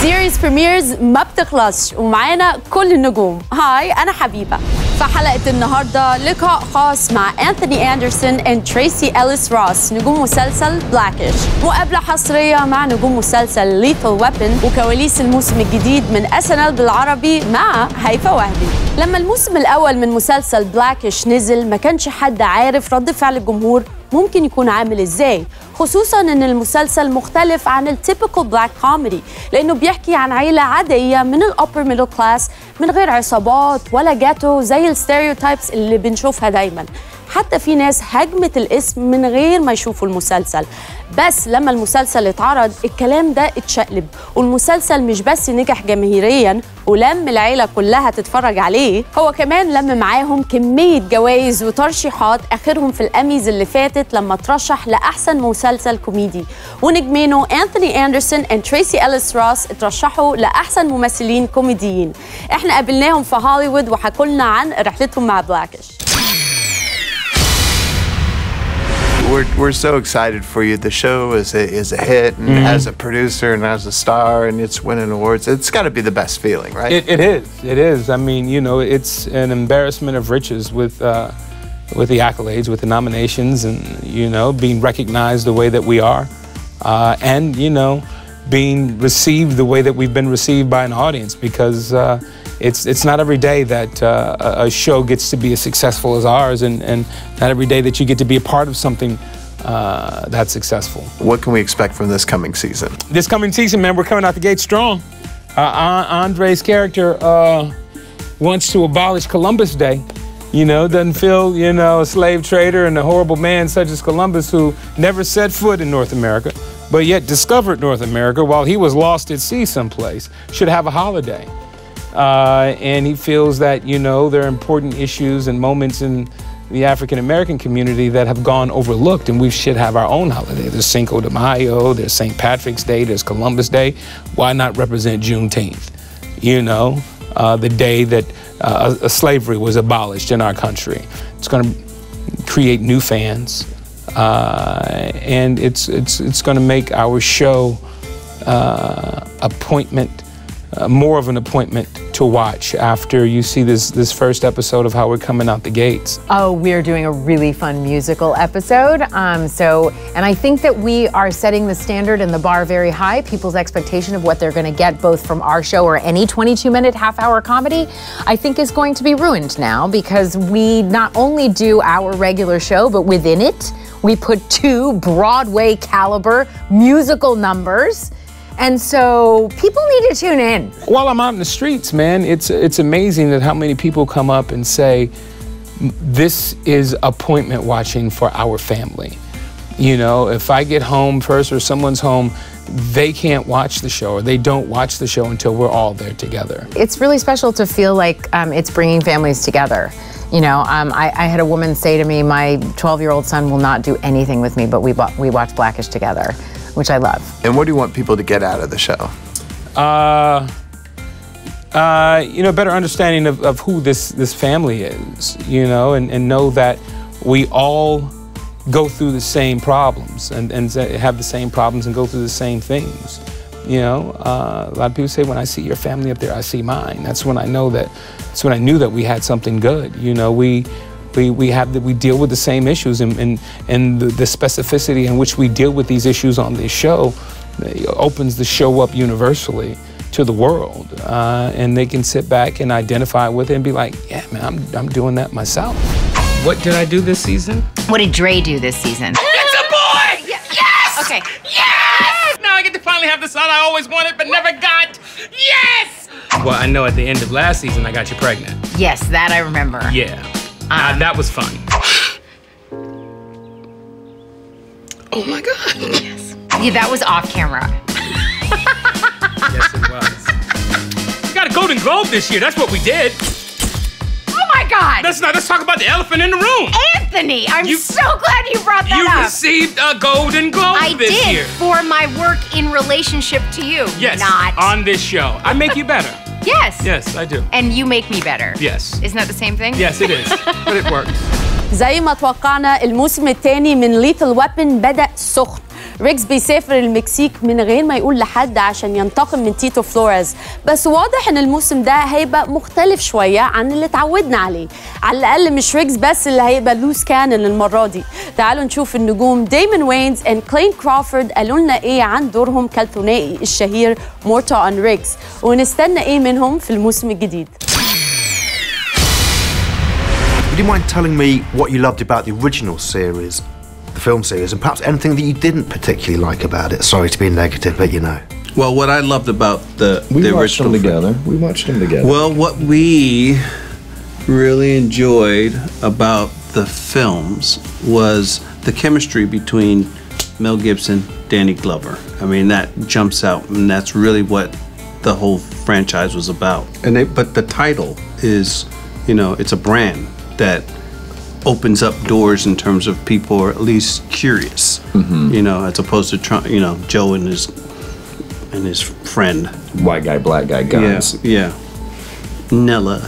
سيريز بريميرز ما بتخلصش ومعانا كل النجوم. هاي أنا حبيبة. فحلقة النهاردة لقاء خاص مع أنثوني أندرسون وتريسي إليس روس نجوم مسلسل بلاكيش، مقابلة حصرية مع نجوم مسلسل ليثل ويبن وكواليس الموسم الجديد من SNL بالعربي مع هيفاء وهبي. لما الموسم الأول من مسلسل بلاكيش نزل ما كانش حد عارف رد فعل الجمهور ممكن يكون عامل ازاي، خصوصا ان المسلسل مختلف عن التيبيكال بلاك كوميدي لانه بيحكي عن عيله عاديه من الابر ميدل كلاس من غير عصابات ولا جاتو زي الستيريوتايبس اللي بنشوفها دايما. حتى في ناس هجمت الاسم من غير ما يشوفوا المسلسل، بس لما المسلسل اتعرض الكلام ده اتشقلب والمسلسل مش بس نجح جماهيريا ولم العيلة كلها تتفرج عليه، هو كمان لم معاهم كمية جوائز وترشيحات آخرهم في الأميز اللي فاتت لما ترشح لأحسن مسلسل كوميدي، ونجمينه أنثوني أندرسون وتريسي إليس روس اترشحوا لأحسن ممثلين كوميديين. احنا قابلناهم في هوليوود وحكولنا عن رحلتهم مع بلاكيش. We're so excited for you. The show is a hit, and as a producer and as a star, and it's winning awards. It's got to be the best feeling, right? It is. It is. I mean, you know, it's an embarrassment of riches with the accolades, with the nominations, and you know, being recognized the way that we are, and you know, being received the way that we've been received by an audience. Because it's not every day that a show gets to be as successful as ours, and not every day that you get to be a part of something that's successful. What can we expect from this coming season? This coming season, man, we're coming out the gate strong. Andre's character wants to abolish Columbus Day. You know, doesn't feel, you know, a slave trader and a horrible man such as Columbus who never set foot in North America, but yet discovered North America while he was lost at sea someplace, should have a holiday. And he feels that, you know, there are important issues and moments in the African-American community that have gone overlooked, and we should have our own holiday. There's Cinco de Mayo, there's St. Patrick's Day, there's Columbus Day. Why not represent Juneteenth? You know, the day that slavery was abolished in our country. It's going to create new fans, and it's going to make our show more of an appointment to watch after you see this first episode of how we're coming out the gates. Oh, we're doing a really fun musical episode. And I think that we are setting the standard and the bar very high. People's expectation of what they're going to get both from our show or any 22-minute half-hour comedy, I think is going to be ruined now because we not only do our regular show, but within it, we put 2 Broadway caliber musical numbers. And so people need to tune in. While I'm out in the streets, man, it's amazing that how many people come up and say, this is appointment watching for our family. You know, if I get home first or someone's home, they can't watch the show or they don't watch the show until we're all there together. It's really special to feel like it's bringing families together. You know, I had a woman say to me, my 12-year-old son will not do anything with me, but we watch Blackish together, which I love. And what do you want people to get out of the show? You know, better understanding of who this family is, you know, and know that we all go through the same problems and have the same problems and go through the same things. You know, a lot of people say, when I see your family up there, I see mine. That's when I know that, that's when I knew that we had something good. You know, we deal with the same issues, and the specificity in which we deal with these issues on this show opens the show up universally to the world, and they can sit back and identify with it and be like, yeah, man, I'm doing that myself. What did I do this season? What did Dre do this season? It's a boy! Yes! Okay. Yes! Now I get to finally have the son I always wanted but never got. Yes! Well, I know at the end of last season I got you pregnant. Yes, that I remember. Yeah. That was fun. Oh my God. Yes. Yeah, that was off camera. Yes, it was. We got a Golden Globe this year. That's what we did. Oh my God. Let's talk about the elephant in the room. Anthony, I'm so glad you brought that up. You received a Golden Globe this year. I did, for my work in relationship to you. Yes, not on this show. I make you better. Yes. Yes, I do. And you make me better. Yes. Isn't that the same thing? Yes, it is. But it works. زي ما توقعنا الموسم الثاني من ليثل ويبن بدأ سخن ريكس بيسافر المكسيك من غير ما يقول لحد عشان ينتقم من تيتو فلوريز، بس واضح ان الموسم ده هيبقى مختلف شوية عن اللي اتعودنا عليه. على الأقل مش ريكس بس اللي هيبقى لوس كانن المرة دي. تعالوا نشوف النجوم دايمون وينز وكلين كرافورد قالوا لنا ايه عن دورهم كالثنائي الشهير مورتا اند ريكس، ونستنى ايه منهم في الموسم الجديد. Would you mind telling me what you loved about the original series, the film series, and perhaps anything that you didn't particularly like about it? Sorry to be negative, but you know. Well, what I loved about the watched original them together. We watched them together. Well, what we really enjoyed about the films was the chemistry between Mel Gibson, Danny Glover. I mean, that jumps out, and that's really what the whole franchise was about. But the title is, you know, it's a brand that opens up doors in terms of people are at least curious, you know, as opposed to you know, Joe and his friend. White guy, black guy, guns. Yeah. Nella,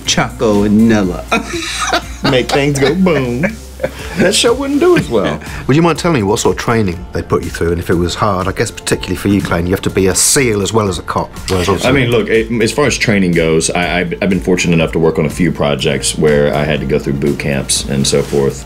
Chaco and Nella. Make things go boom. That show wouldn't do as well. Would you mind telling me what sort of training they put you through, and if it was hard? I guess particularly for you, Clayton, you have to be a SEAL as well as a cop. I mean, look, as far as training goes, I've been fortunate enough to work on a few projects where I had to go through boot camps and so forth.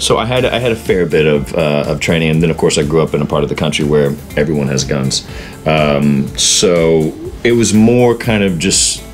So I had a fair bit of training, and then of course I grew up in a part of the country where everyone has guns. So it was more kind of just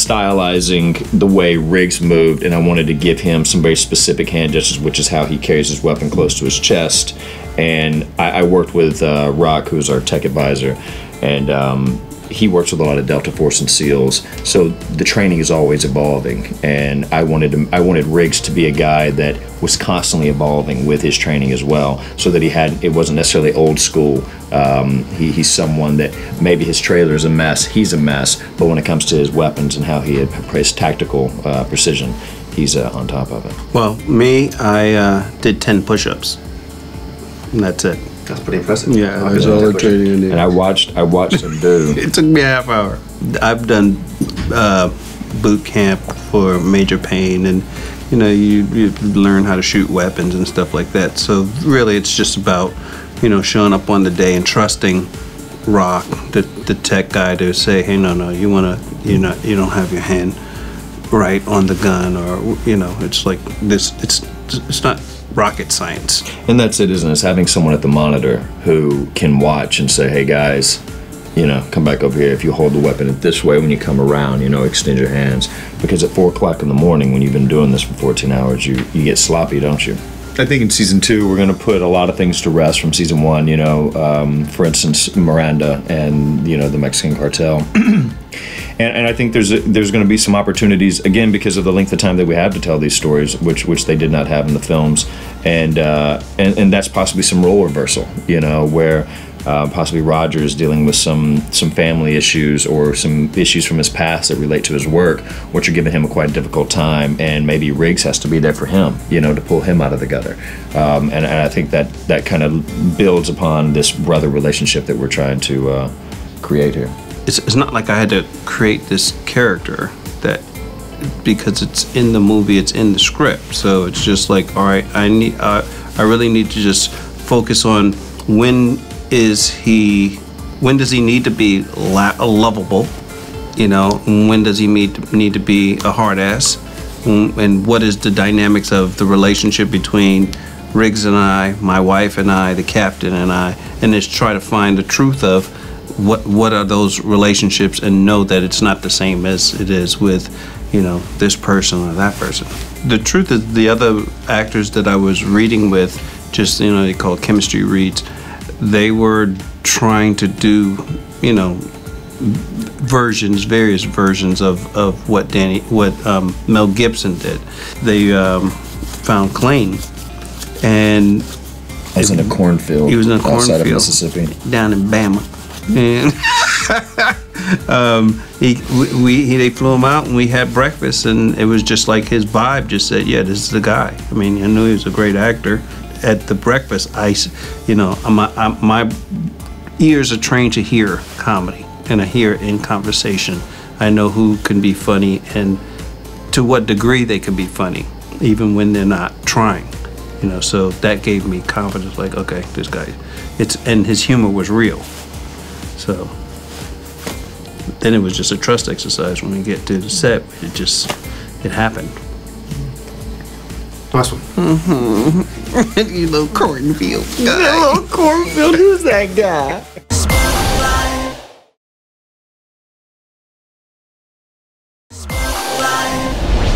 stylizing the way Riggs moved, and I wanted to give him some very specific hand gestures, which is how he carries his weapon close to his chest. And I worked with Rock, who's our tech advisor, and he works with a lot of Delta Force and SEALs, so the training is always evolving, and I wanted Riggs to be a guy that was constantly evolving with his training as well, so that it wasn't necessarily old school. He's someone that maybe his trailer is a mess, he's a mess, but when it comes to his weapons and how he appraised tactical precision, he's on top of it. Well, me, I did 10 push-ups, and that's it. That's pretty impressive. Yeah, That's all the training I did. And I watched him do. It took me a half hour. I've done boot camp for major pain, and you know, you learn how to shoot weapons and stuff like that. So really, it's just about, you know, showing up on the day and trusting Rock, the tech guy, to say, hey, no, you don't have your hand right on the gun, or you know, it's like this. It's not rocket science. And that's it, isn't it? It's having someone at the monitor who can watch and say, hey guys, you know, come back over here. If you hold the weapon this way when you come around, you know, extend your hands. Because at 4 o'clock in the morning, when you've been doing this for 14 hours, you get sloppy, don't you? I think in season 2 we're going to put a lot of things to rest from season 1. You know, for instance, Miranda and, you know, the Mexican cartel. And I think there's going to be some opportunities, again, because of the length of time that we have to tell these stories, which they did not have in the films, and that's possibly some role reversal, you know, where possibly Roger is dealing with some family issues or some issues from his past that relate to his work, which are giving him a quite difficult time, and maybe Riggs has to be there for him, you know, to pull him out of the gutter. And I think that kind of builds upon this brother relationship that we're trying to create here. It's not like I had to create this character that, because it's in the movie, it's in the script. So it's just like, all right, I really need to just focus on when does he need to be lovable, you know, and when does he need to be a hard ass, and what is the dynamics of the relationship between Riggs and I, my wife and I, the captain and I, and just try to find the truth of what are those relationships, and know that it's not the same as it is with, you know, this person or that person. The truth is, the other actors that I was reading with, just, you know, they call it chemistry reads, they were trying to do, you know, various versions of what Mel Gibson did. They found Clayton, and I was in a cornfield. He was in a cornfield outside of Mississippi, down in Bama. And they flew him out, and we had breakfast, and it was just like his vibe just said, yeah, this is the guy. I mean, I knew he was a great actor. At the breakfast, you know, my ears are trained to hear comedy, and I hear it in conversation. I know who can be funny and to what degree they can be funny, even when they're not trying. You know, so that gave me confidence. Like, okay, this guy, and his humor was real. So then it was just a trust exercise. When we get to the set, it happened. Nice one. You little cornfield guy. You little cornfield, who's that guy?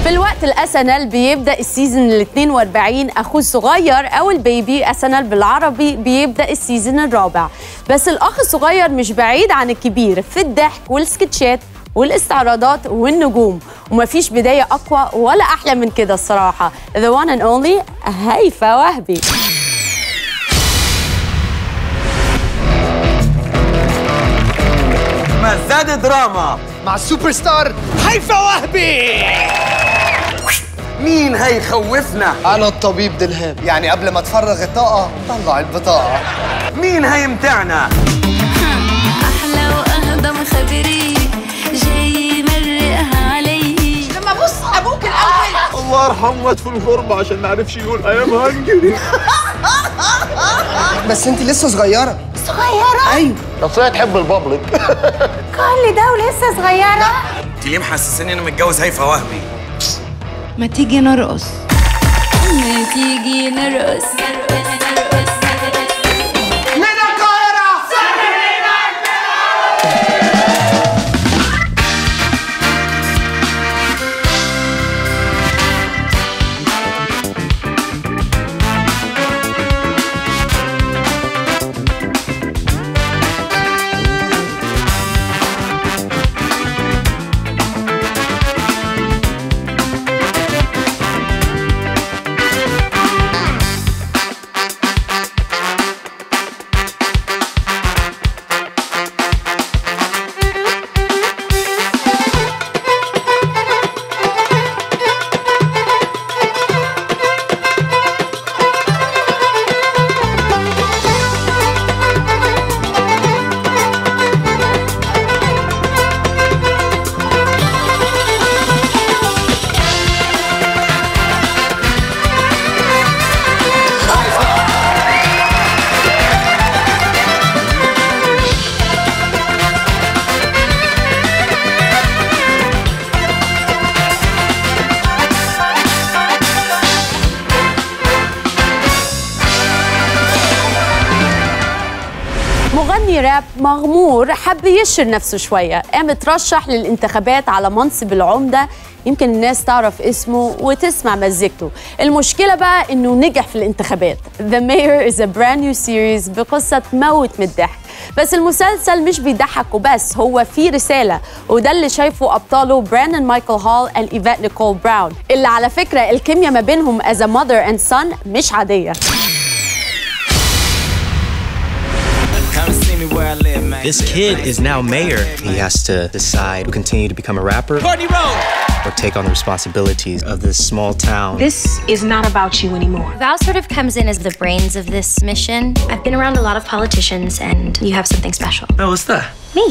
في الوقت ال SNL بيبدأ السيزون ال 42 أخوه الصغير أو البيبي SNL بالعربي بيبدأ السيزون الرابع. بس الأخ الصغير مش بعيد عن الكبير في الضحك والسكتشات والاستعراضات والنجوم، ومفيش بداية أقوى ولا أحلى من كده الصراحة. The one and only هيفاء وهبي. مزاد دراما مع السوبر ستار هيفاء وهبي. مين هيخوفنا؟ انا الطبيب دلهاب، يعني قبل ما تفرغ الطاقه طلع البطاقه. مين هيمتعنا؟ احلى واهضم خبري جاي يمرقها علي. لما بص ابوك الاول. الله يرحمه مات في الغربة عشان ما عرفش يقول ايام هنجري. بس انت لسه صغيره. صغيره؟ ايوه. شخصية تحب البابليك. كل ده ولسه صغيره؟ انت ليه محسساني انا متجوز هيفاء وهبي؟ ما تيجي نرقص، ما تيجي نرقص. مغني راب مغمور حب يشهر نفسه شوية، قام اترشح للانتخابات على منصب العمدة. يمكن الناس تعرف اسمه وتسمع مزيكته. المشكلة بقى إنه نجح في الانتخابات. The Mayor is a brand new series بقصة تموت من الضحك. بس المسلسل مش بيضحك وبس، هو فيه رسالة، وده اللي شايفه أبطاله براندون مايكل هول وإيفات نيكول براون، اللي على فكرة الكيمياء ما بينهم as a mother and son مش عادية. This kid is now mayor. He has to decide to continue to become a rapper or take on the responsibilities of this small town. This is not about you anymore. Val sort of comes in as the brains of this mission. I've been around a lot of politicians, and you have something special. Oh, what's that? Me.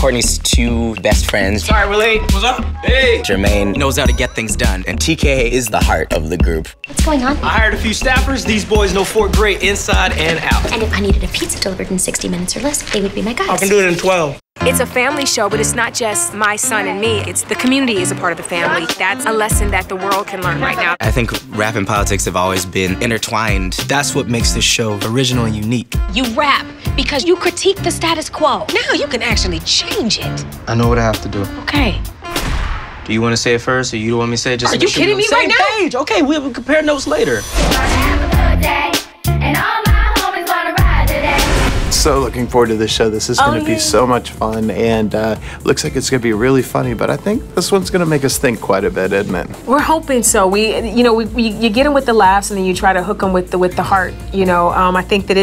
Courtney's two best friends. Sorry, we're late. What's up? Hey! Jermaine knows how to get things done, and TK is the heart of the group. What's going on? I hired a few staffers. These boys know Fort Gray inside and out. And if I needed a pizza delivered in 60 minutes or less, they would be my guys. I can do it in 12. It's a family show, but it's not just my son and me. It's the community is a part of the family. That's a lesson that the world can learn right now. I think rap and politics have always been intertwined. That's what makes this show original and unique. You rap because you critique the status quo. Now you can actually change it. I know what I have to do. Okay. Do you want to say it first, or you want me to say it just? Are you kidding me right now? Page. Okay, we'll compare notes later. So looking forward to this show. This is going to be so much fun, and looks like it's going to be really funny. But I think this one's going to make us think quite a bit, isn't it? We're hoping so. You get them with the laughs, and then you try to hook them with the heart. I think that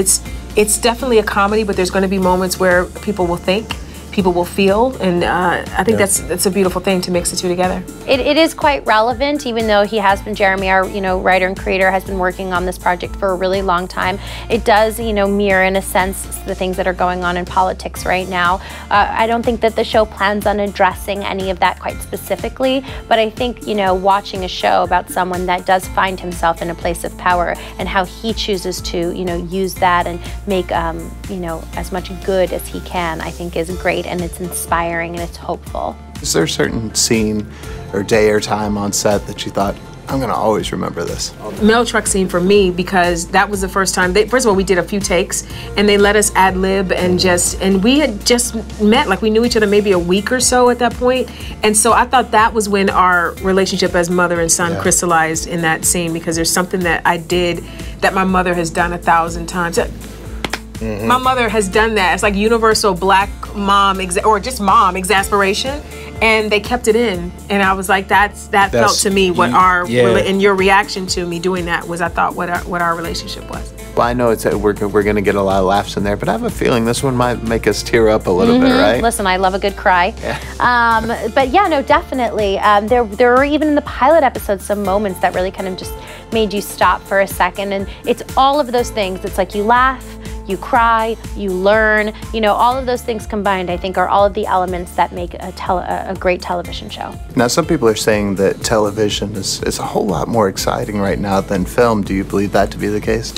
it's definitely a comedy, but there's going to be moments where people will think. people will feel, and I think that's a beautiful thing to mix the two together. It is quite relevant, even though he has been, Jeremy, our writer and creator, has been working on this project for a really long time. It does mirror in a sense the things that are going on in politics right now. I don't think that the show plans on addressing any of that quite specifically, but I think watching a show about someone that does find himself in a place of power and how he chooses to use that and make as much good as he can, I think is great, and it's inspiring and it's hopeful. Is there a certain scene or day or time on set that you thought, I'm gonna always remember this? Mail truck scene for me, because that was the first time, first of all, we did a few takes and they let us ad lib and we had just met, like we knew each other maybe a week or so at that point. And so I thought that was when our relationship as mother and son crystallized in that scene, because there's something that I did that my mother has done 1,000 times. My mother has done that. It's like universal black mom, or just mom exasperation, and they kept it in. And I was like, that felt to me what and your reaction to me doing that was, I thought, what our relationship was. Well, I know we're going to get a lot of laughs in there, but I have a feeling this one might make us tear up a little bit, right? Listen, I love a good cry. Yeah. But yeah, no, definitely. There were even in the pilot episode some moments that really kind of just made you stop for a second, and it's all of those things. It's like you laugh, you cry, you learn, all of those things combined, I think, are all of the elements that make a great television show. Now, some people are saying that television is a whole lot more exciting right now than film. Do you believe that to be the case?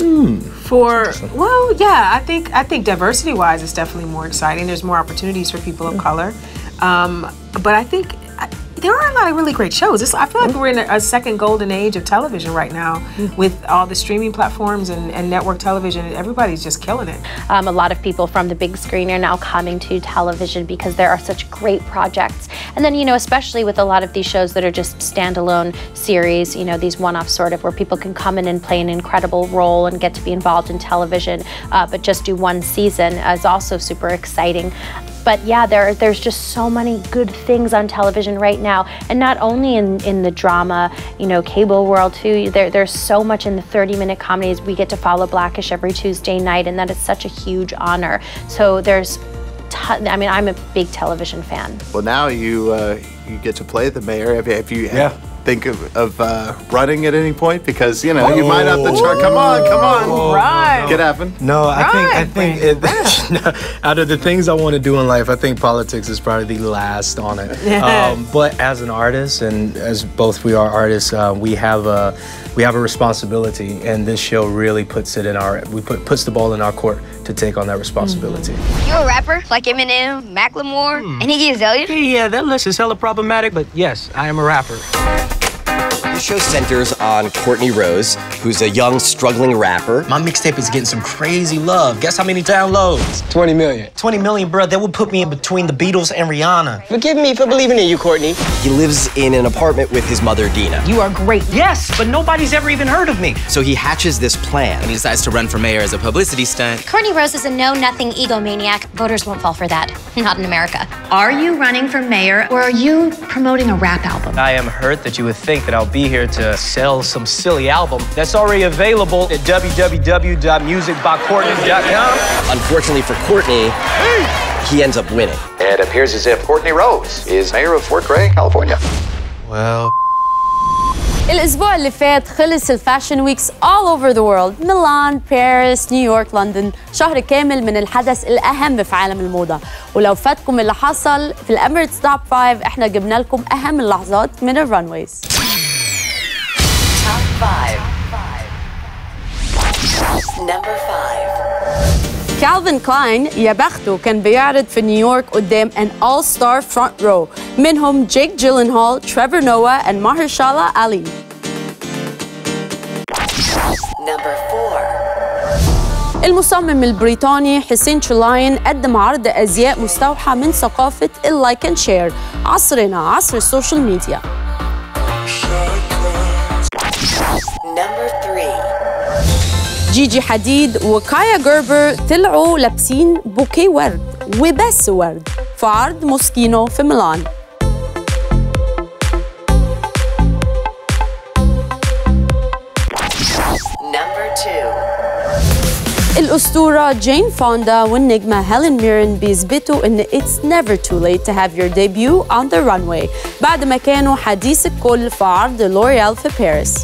Well, yeah, I think diversity-wise, it's definitely more exciting. There's more opportunities for people of color. But I think there are a lot of really great shows. I feel like we're in a second golden age of television right now with all the streaming platforms and network television. Everybody's just killing it. A lot of people from the big screen are now coming to television because there are such great projects. And then, especially with a lot of these shows that are just standalone series, these one-off sort of where people can come in and play an incredible role and get to be involved in television, but just do one season is also super exciting. But yeah, there's just so many good things on television right now, and not only in the drama, cable world too. There's so much in the 30-minute comedies. We get to follow Blackish every Tuesday night, and that is such a huge honor. So there's, I'm a big television fan. Well, now you get to play the mayor. Have you think of running at any point? Because you might have the chart. Come on, run. Get happen. No, I think out of the things I want to do in life, I think politics is probably the last on it. But as an artist, and as both we are artists, we have a responsibility, and this show really puts it in puts the ball in our court to take on that responsibility. You a rapper like Eminem, Macklemore, and Iggy Azalea? Yeah, that list is hella problematic, but yes, I am a rapper. The show centers on Courtney Rose, who's a young, struggling rapper. My mixtape is getting some crazy love. Guess how many downloads? 20 million. 20 million, bro. That would put me in between the Beatles and Rihanna. Forgive me for believing in you, Courtney. He lives in an apartment with his mother, Dina. You are great. Yes, but nobody's ever even heard of me. So he hatches this plan. And he decides to run for mayor as a publicity stunt. Courtney Rose is a know-nothing egomaniac. Voters won't fall for that. Not in America. Are you running for mayor, or are you promoting a rap album? I am hurt that you would think that I'll be here to sell some silly album that's already available at www.musicbycourtney.com. Unfortunately for Courtney, he ends up winning. It appears as if Courtney Rose is mayor of Fort Gray, California. Well. الأسبوع اللي فات خلص الفاشن ويكس all over the world. ميلان، باريس، نيويورك، لندن. شهر كامل من الحدث الأهم في عالم الموضة. ولو فاتكم اللي حصل في الأميريتس توب 5 احنا جبنا لكم أهم اللحظات من الرانويز. Top 5. Number 5. كالفين كلاين يا بخته كان بيعرض في نيويورك قدام an all-star front row منهم جيك جيلنهال، تريفر نوا and ماهرشالا علي. Number 4. المصمم البريطاني حسين شلاين قدم عرض أزياء مستوحى من ثقافة اللايك اند شير. عصرنا عصر السوشيال ميديا. Number 3. جيجي حديد وكايا جيربر طلعوا لابسين بوكيه ورد وبس ورد في عرض موسكينو في ميلان. Number 2. الأسطورة جين فوندا والنجمة هيلين ميرن بيثبتوا إن it's never too late to have your debut on the runway بعد ما كانوا حديث الكل في عرض لوريال في باريس.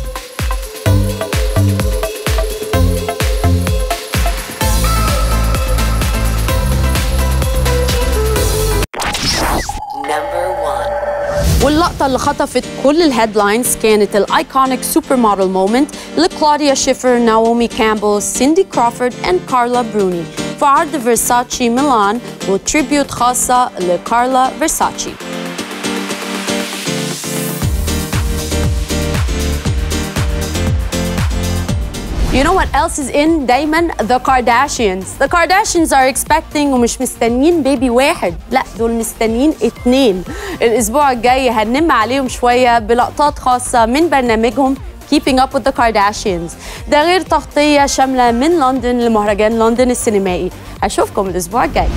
واللقطة اللي خطفت كل الهيدلاينز كانت الايكونيك سوبر موديل مومنت لكلوديا شيفر، ناومي كامبل، سيندي كروفورد وكارلا بروني في عرض فيرساتشي ميلان وتريبيوت خاصة لكارلا فيرساتشي. You know what else is in دايما؟ The Kardashians. The Kardashians are expecting ومش مستنيين بيبي واحد، لا دول مستنيين 2. الأسبوع الجاي هننم عليهم شوية بلقطات خاصة من برنامجهم Keeping Up with the Kardashians. ده غير تغطية شاملة من لندن لمهرجان لندن السينمائي. هشوفكم الأسبوع الجاي.